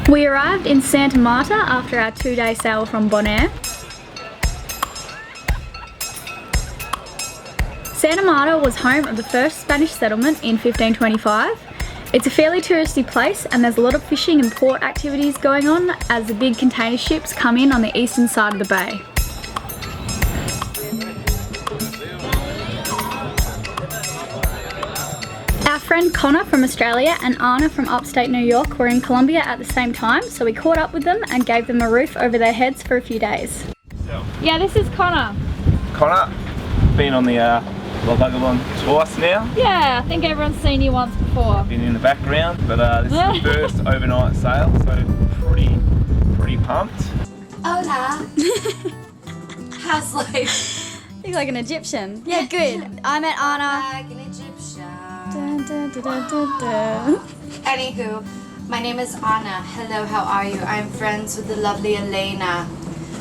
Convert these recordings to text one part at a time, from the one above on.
We arrived in Santa Marta after our 2-day sail from Bonaire. Santa Marta was home of the first Spanish settlement in 1525. It's a fairly touristy place and there's a lot of fishing and port activities going on as the big container ships come in on the eastern side of the bay. Our friend Connor from Australia and Anna from upstate New York were in Colombia at the same time, so we caught up with them and gave them a roof over their heads for a few days. Yeah, this is Connor. Connor, been on the Vagabonde twice now. Yeah, I think everyone's seen you once before. Been in the background, but this is the first overnight sail, so pretty pumped. Hola! How's life? You look like an Egyptian. Yeah, good. I met Anna. Like an Egyptian. Dun, dun, dun, dun, dun, dun. Anywho, my name is Anna. Hello, how are you? I'm friends with the lovely Elayna.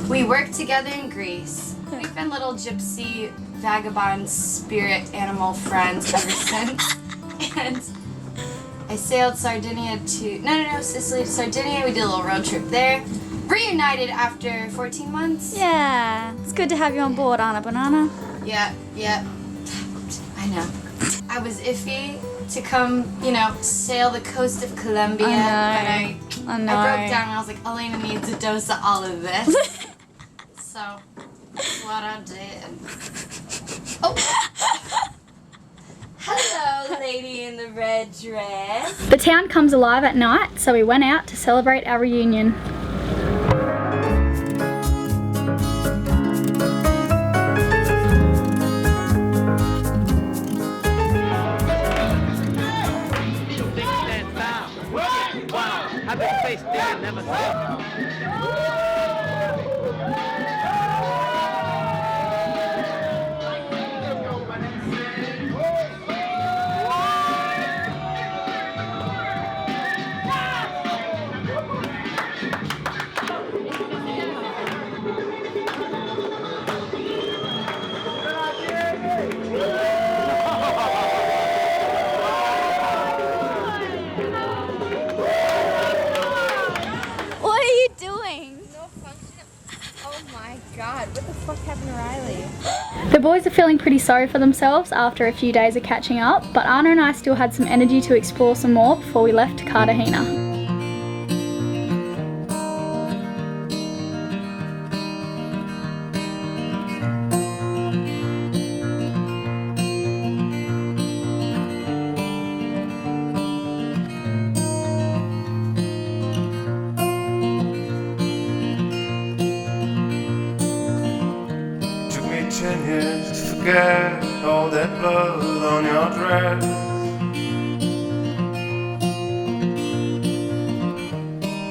We work together in Greece. We've been little gypsy, vagabond, spirit animal friends ever since. And I sailed Sardinia to, Sicily to Sardinia. We did a little road trip there. Reunited after 14 months. Yeah, it's good to have you on board, Anna Banana. Yeah. I know. I was iffy to come, sail the coast of Colombia. I know. I broke down and I was like, Elayna needs a dose of all of this. So, that's what I did. Oh! Hello, lady in the red dress. The town comes alive at night, so we went out to celebrate our reunion. The boys are feeling pretty sorry for themselves after a few days of catching up, but Anna and I still had some energy to explore some more before we left Cartagena. Took me 10 years to forget all that blood on your dress.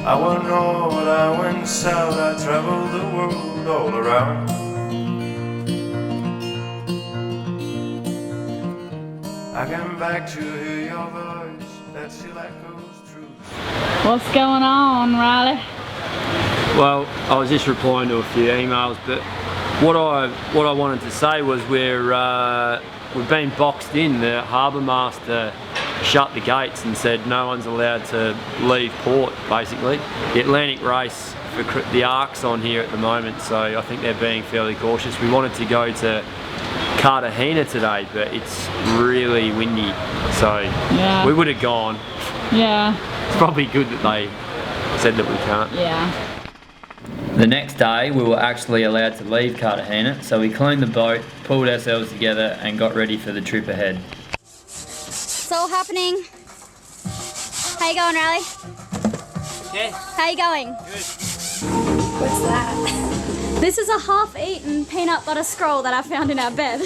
I went north, I went south, I traveled the world all around. I came back to hear your voice, that still echoes true. What's going on, Riley? Well, I was just replying to a few emails, but what I wanted to say was we've been boxed in. The harbour master shut the gates and said no one's allowed to leave port, basically. The Atlantic race for the Ark's on here at the moment, so I think they're being fairly cautious. We wanted to go to Cartagena today, but it's really windy, so yeah, we would have gone. Yeah. It's probably good that they said that we can't. Yeah. The next day we were actually allowed to leave Cartagena, so we cleaned the boat, pulled ourselves together and got ready for the trip ahead. It's all happening. How you going, Riley? Yeah. How you going? Good. What's that? This is a half-eaten peanut butter scroll that I found in our bed.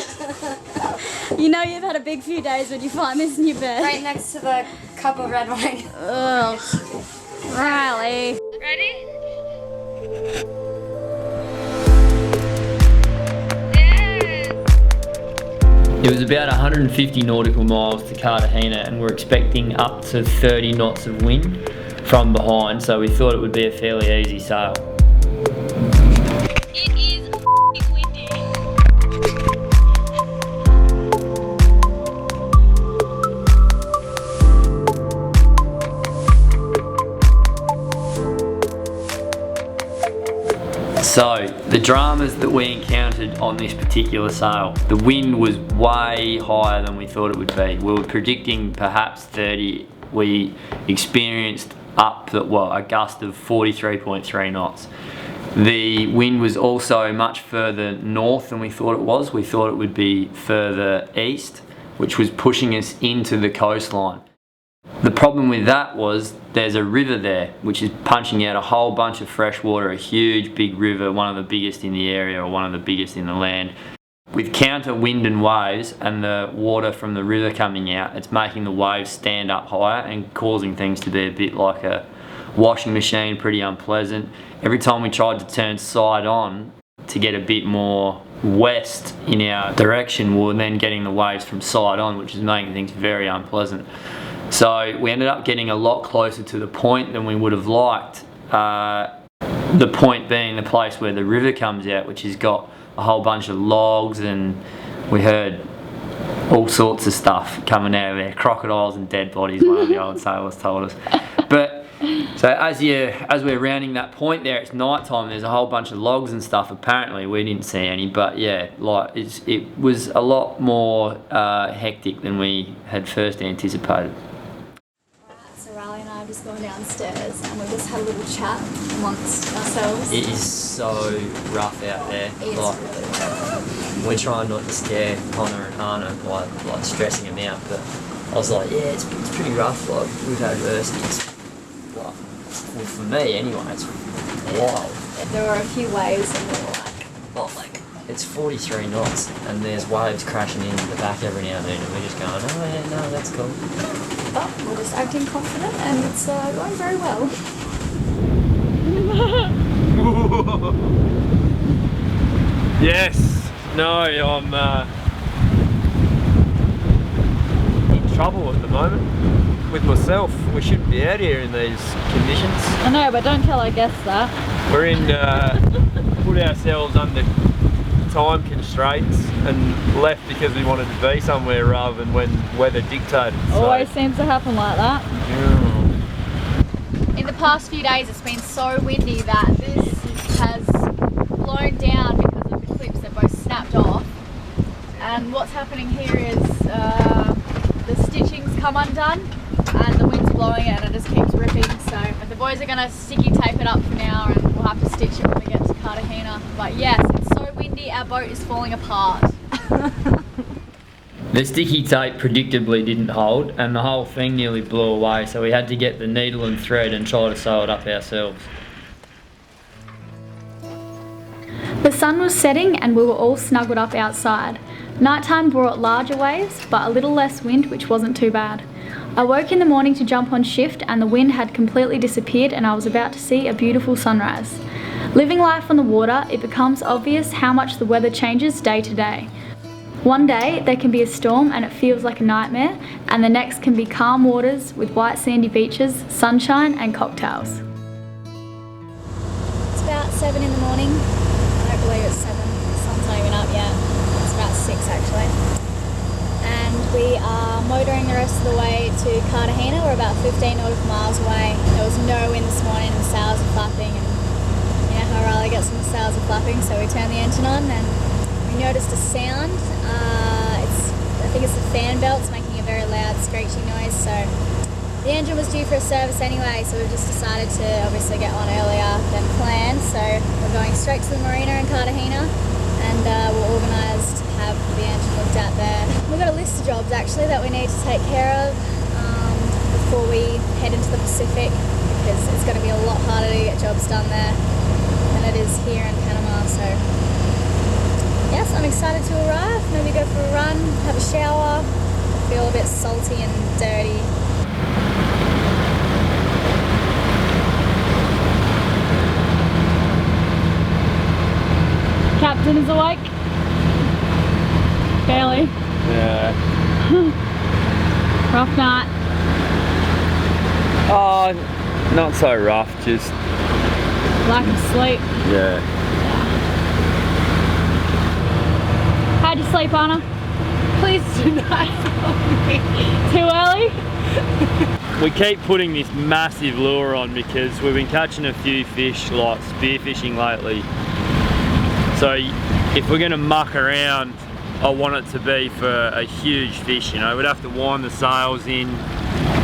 You know you've had a big few days when you find this in your bed. Right next to the cup of red wine. Ugh. Riley. Ready? It was about 150 nautical miles to Cartagena and we're expecting up to 30 knots of wind from behind, so we thought it would be a fairly easy sail. It is f***ing windy. The dramas that we encountered on this particular sail. The wind was way higher than we thought it would be. We were predicting perhaps 30. We experienced a gust of 43.3 knots. The wind was also much further north than we thought it was. We thought it would be further east, which was pushing us into the coastline. The problem with that was there's a river there which is punching out a whole bunch of fresh water, a huge big river, one of the biggest in the area or one of the biggest in the land. With counter wind and waves and the water from the river coming out, it's making the waves stand up higher and causing things to be a bit like a washing machine, pretty unpleasant. Every time we tried to turn side on to get a bit more west in our direction, we were then getting the waves from side on, which is making things very unpleasant. So we ended up getting a lot closer to the point than we would have liked. The point being the place where the river comes out, which has got a whole bunch of logs, and we heard all sorts of stuff coming out of there. Crocodiles and dead bodies, one of the old sailors told us. But so as we're rounding that point there, it's night time, there's a whole bunch of logs and stuff. Apparently we didn't see any, but yeah, like it was a lot more hectic than we had first anticipated. So Riley and I have just gone downstairs and we've just had a little chat amongst ourselves. It is so rough out there. It's like, really rough. we're trying not to scare Connor and Hannah by like stressing them out, but I was like, yeah, it's pretty rough. Like we've had worse. Well, for me anyway, it's wild. There were a few waves and we were like, it's 43 knots and there's waves crashing into the back every now and then, and we're just going, oh yeah, no, that's cool. but we're just acting confident and it's going very well. Yes. No, I'm in trouble at the moment with myself. We shouldn't be out here in these conditions. I know, but don't tell our guests that. We're in, put ourselves under time constraints and left because we wanted to be somewhere rather than when weather dictated. Always seems to happen like that. Yeah. In the past few days it's been so windy that this has blown down because of the clips that both snapped off. And what's happening here is the stitching's come undone and the wind's blowing it and it just keeps ripping. So the boys are going to sticky tape it up for now and we'll have to stitch it when we get to Cartagena. But yes, it's so windy, our boat is falling apart. The sticky tape predictably didn't hold and the whole thing nearly blew away, so we had to get the needle and thread and try to sew it up ourselves. The sun was setting and we were all snuggled up outside. Nighttime brought larger waves, but a little less wind, which wasn't too bad. I woke in the morning to jump on shift and the wind had completely disappeared and I was about to see a beautiful sunrise. Living life on the water, it becomes obvious how much the weather changes day to day. One day there can be a storm and it feels like a nightmare, and the next can be calm waters with white sandy beaches, sunshine and cocktails. It's about 7 in the morning. I don't believe it's 7, the sun's not even up yet. It's about 6 actually. And we are motoring the rest of the way to Cartagena. We're about 15 nautical miles away. There was no wind this morning and the sails are flapping, and you know how Riley gets when the sails are flapping, so we turned the engine on and we noticed a sound. I think it's the fan belts making a very loud screeching noise, so the engine was due for a service anyway, so we've just decided to obviously get one earlier than planned. So we're going straight to the marina in Cartagena and we're organised to have the engine looked at there. We've got a list of jobs actually that we need to take care of before we head into the Pacific, because it's going to be a lot harder to get jobs done there than it is here in Panama. So yes, I'm excited to arrive, maybe go for a run, have a shower, feel a bit salty and dirty. Captain is awake? Barely. Yeah. Rough night. Oh, not so rough, just Lack of sleep. yeah. How'd you sleep, Anna? Please do not tell me. Too early? We keep putting this massive lure on because we've been catching a few fish, like spearfishing lately. So if we're gonna muck around, I want it to be for a huge fish, you know. We'd have to wind the sails in,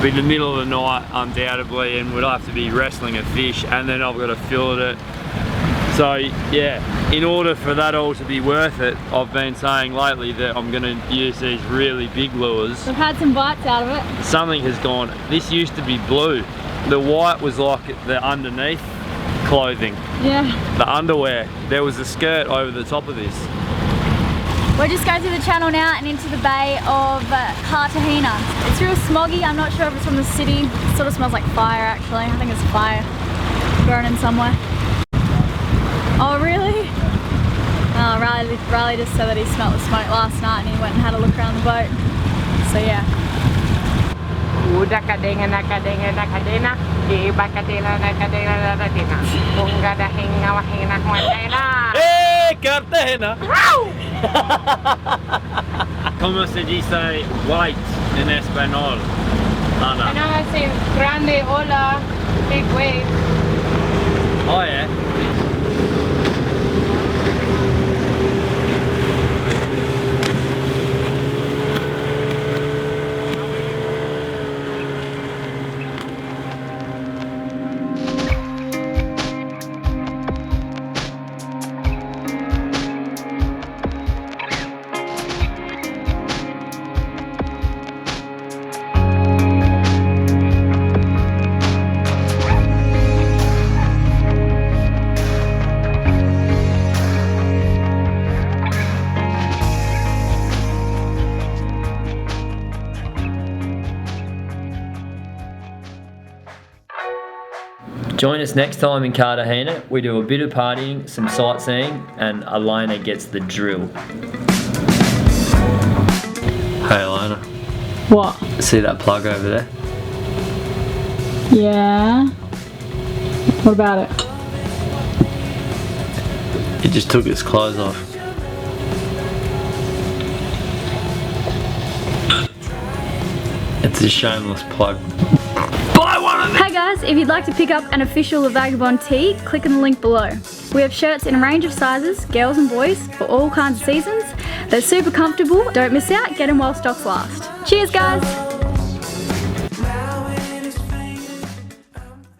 be the middle of the night undoubtedly, and we'd have to be wrestling a fish, and then I've got to fillet it. So yeah, in order for that all to be worth it, I've been saying lately that I'm gonna use these really big lures. We've had some bites out of it. Something has gone, this used to be blue. The white was like the underneath clothing. Yeah. The underwear. There was a skirt over the top of this. We're just going through the channel now and into the bay of Cartagena. It's real smoggy. I'm not sure if it's from the city. It sort of smells like fire actually. I think it's fire burning somewhere. Oh really? Oh, Riley just said that he smelled the smoke last night and he went and had a look around the boat. So yeah. Hey, Cartagena! ¿Cómo se dice white en español? Ana. No, say grande ola, big wave. Oh yeah. Join us next time in Cartagena. We do a bit of partying, some sightseeing, and Elayna gets the drill. Hey Elayna. What? See that plug over there? Yeah. What about it? It just took its clothes off. It's a shameless plug. Hey guys, if you'd like to pick up an official Vagabonde T, click on the link below. We have shirts in a range of sizes, girls and boys, for all kinds of seasons. They're super comfortable. Don't miss out, get them while stocks last. Cheers guys!